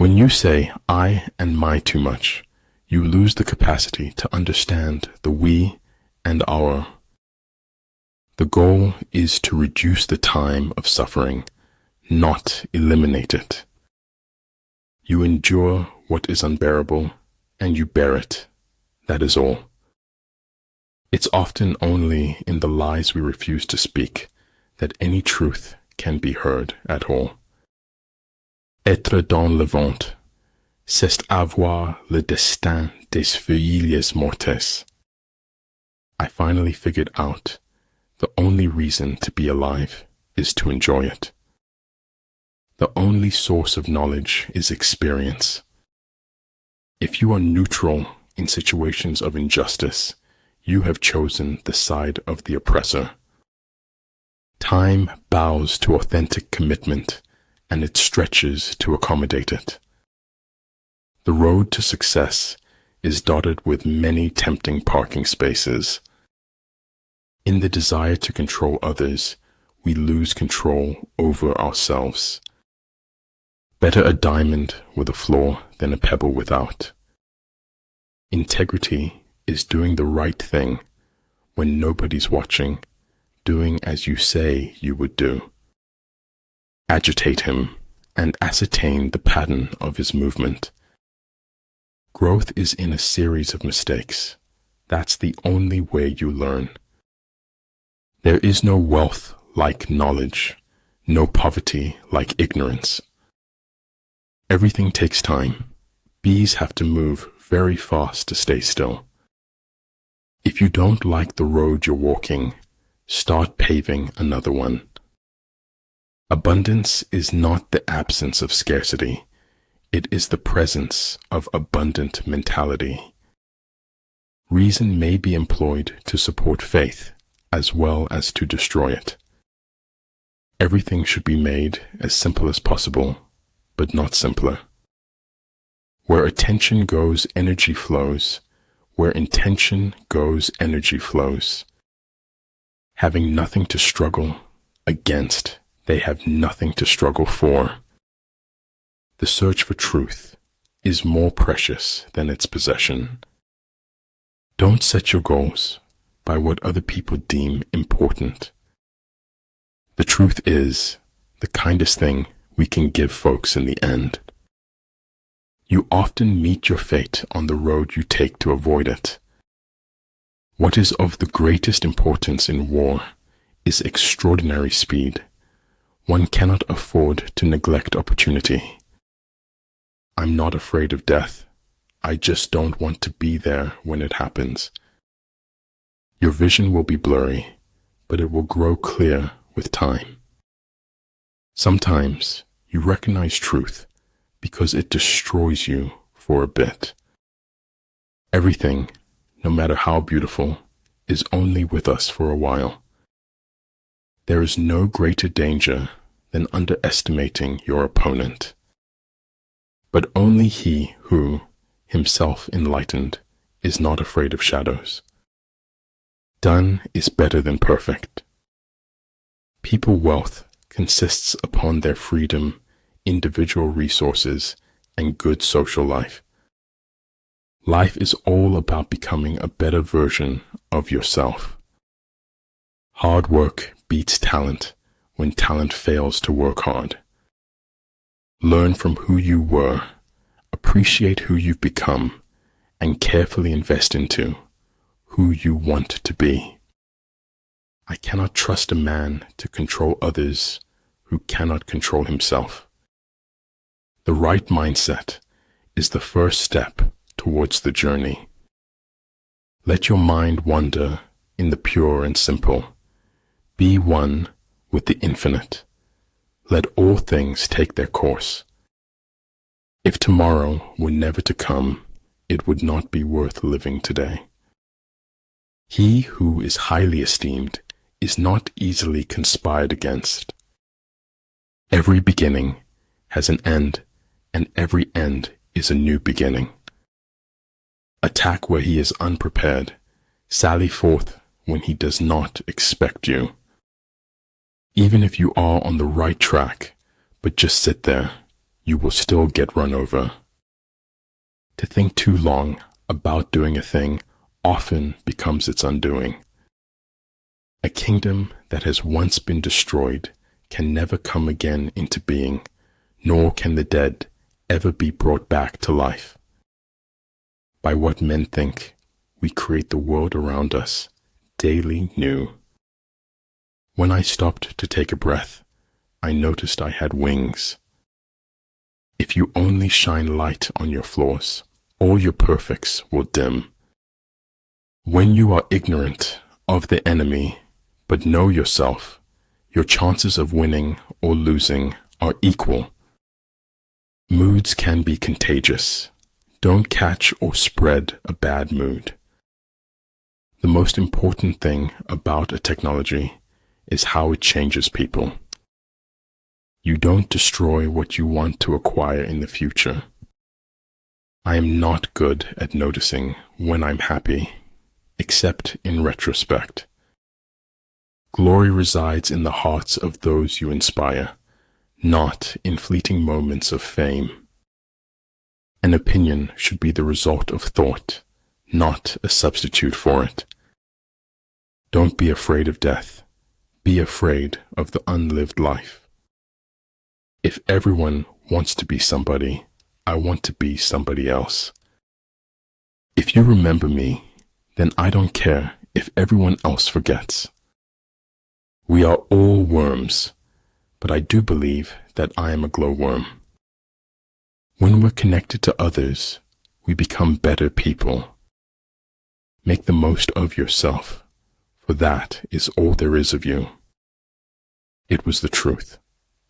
When you say I and my too much, you lose the capacity to understand the we and our. The goal is to reduce the time of suffering, not eliminate it. You endure what is unbearable, and you bear it. That is all. It's often only in the lies we refuse to speak that any truth can be heard at all. Être dans le ventre, c'est avoir le destin des feuilles mortes. I finally figured out the only reason to be alive is to enjoy it. The only source of knowledge is experience. If you are neutral in situations of injustice, you have chosen the side of the oppressor. Time bows to authentic commitment, and it stretches to accommodate it. The road to success is dotted with many tempting parking spaces. In the desire to control others, we lose control over ourselves. Better a diamond with a flaw than a pebble without. Integrity is doing the right thing when nobody's watching, doing as you say you would do. Agitate him and ascertain the pattern of his movement. Growth is in a series of mistakes. That's the only way you learn. There is no wealth like knowledge, no poverty like ignorance. Everything takes time. Bees have to move very fast to stay still. If you don't like the road you're walking, start paving another one. Abundance is not the absence of scarcity. It is the presence of abundant mentality. Reason may be employed to support faith as well as to destroy it. Everything should be made as simple as possible, but not simpler. Where attention goes, energy flows. Where intention goes, energy flows. Having nothing to struggle against, they have nothing to struggle for. The search for truth is more precious than its possession. Don't set your goals by what other people deem important. The truth is the kindest thing we can give folks in the end. You often meet your fate on the road you take to avoid it. What is of the greatest importance in war is extraordinary speed. One cannot afford to neglect opportunity. I'm not afraid of death. I just don't want to be there when it happens. Your vision will be blurry, but it will grow clear with time. Sometimes you recognize truth because it destroys you for a bit. Everything, no matter how beautiful, is only with us for a while. There is no greater danger than underestimating your opponent. But only he who, himself enlightened, is not afraid of shadows. Done is better than perfect. People wealth consists upon their freedom, individual resources, and good social life. Life is all about becoming a better version of yourself. Hard work beats talent when talent fails to work hard. Learn from who you were, appreciate who you've become, and carefully invest into who you want to be. I cannot trust a man to control others who cannot control himself. The right mindset is the first step towards the journey. Let your mind wander in the pure and simple. Be one with the infinite. Let all things take their course. If tomorrow were never to come, it would not be worth living today. He who is highly esteemed is not easily conspired against. Every beginning has an end, and every end is a new beginning. Attack where he is unprepared. Sally forth when he does not expect you. Even if you are on the right track, but just sit there, you will still get run over. To think too long about doing a thing often becomes its undoing. A kingdom that has once been destroyed can never come again into being, nor can the dead ever be brought back to life. By what men think, we create the world around us daily new. When I stopped to take a breath, I noticed I had wings. If you only shine light on your flaws, all your perfects will dim. When you are ignorant of the enemy, but know yourself, your chances of winning or losing are equal. Moods can be contagious. Don't catch or spread a bad mood. The most important thing about a technology is how it changes people. You don't destroy what you want to acquire in the future. I am not good at noticing when I'm happy, except in retrospect. Glory resides in the hearts of those you inspire, not in fleeting moments of fame. An opinion should be the result of thought, not a substitute for it. Don't be afraid of death. Be afraid of the unlived life. If everyone wants to be somebody, I want to be somebody else. If you remember me, then I don't care if everyone else forgets. We are all worms, but I do believe that I am a glowworm. When we're connected to others, we become better people. Make the most of yourself, for that is all there is of you. It was the truth,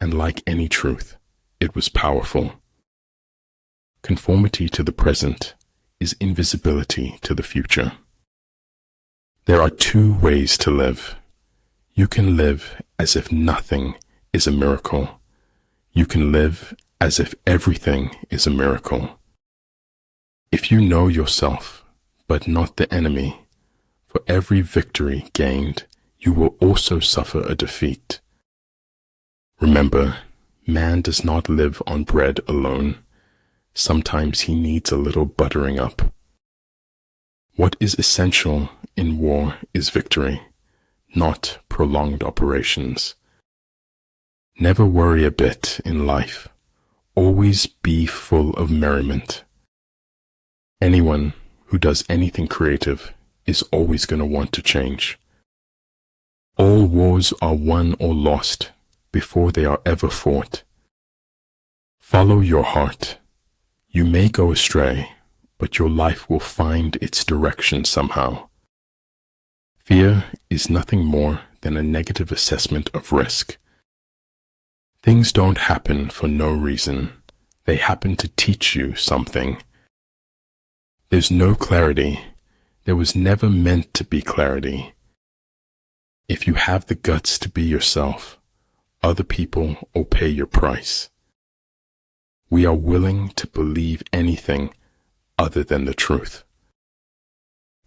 and like any truth, it was powerful. Conformity to the present is invisibility to the future. There are two ways to live. You can live as if nothing is a miracle. You can live as if everything is a miracle. If you know yourself, but not the enemy, for every victory gained, you will also suffer a defeat. Remember, man does not live on bread alone. Sometimes he needs a little buttering up. What is essential in war is victory, not prolonged operations. Never worry a bit in life. Always be full of merriment. Anyone who does anything creative is always going to want to change. All wars are won or lost before they are ever fought. Follow your heart. You may go astray, but your life will find its direction somehow. Fear is nothing more than a negative assessment of risk. Things don't happen for no reason. They happen to teach you something. There's no clarity. There was never meant to be clarity. If you have the guts to be yourself, other people will pay your price. We are willing to believe anything other than the truth.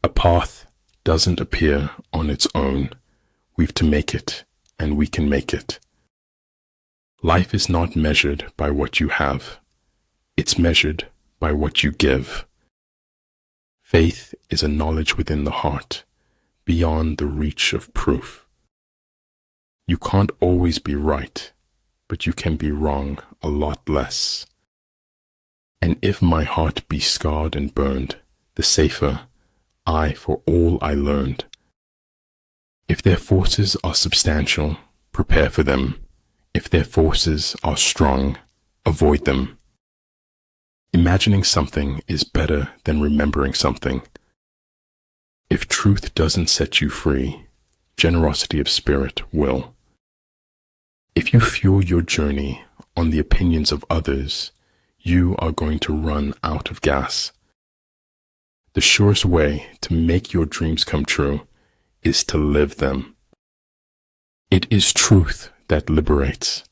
A path doesn't appear on its own. We've to make it, and we can make it. Life is not measured by what you have. It's measured by what you give. Faith is a knowledge within the heart, beyond the reach of proof. You can't always be right, but you can be wrong a lot less. And if my heart be scarred and burned, the safer I for all I learned. If their forces are substantial, prepare for them. If their forces are strong, avoid them. Imagining something is better than remembering something. If truth doesn't set you free, generosity of spirit will. If you fuel your journey on the opinions of others, you are going to run out of gas. The surest way to make your dreams come true is to live them. It is truth that liberates,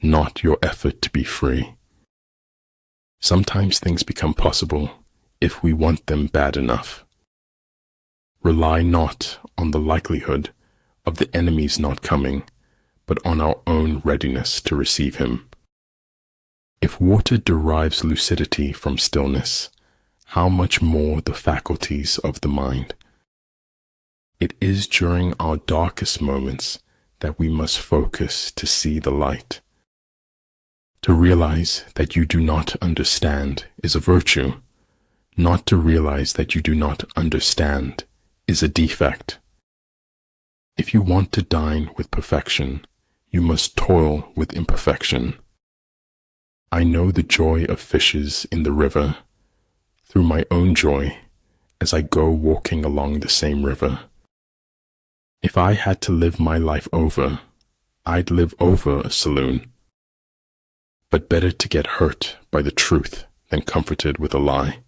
not your effort to be free. Sometimes things become possible if we want them bad enough. Rely not on the likelihood of the enemy's not coming, but on our own readiness to receive him. If water derives lucidity from stillness, how much more the faculties of the mind? It is during our darkest moments that we must focus to see the light. To realize that you do not understand is a virtue. Not to realize that you do not understand is a defect. If you want to dine with perfection, you must toil with imperfection. I know the joy of fishes in the river through my own joy as I go walking along the same river. If I had to live my life over, I'd live over a saloon. But better to get hurt by the truth than comforted with a lie.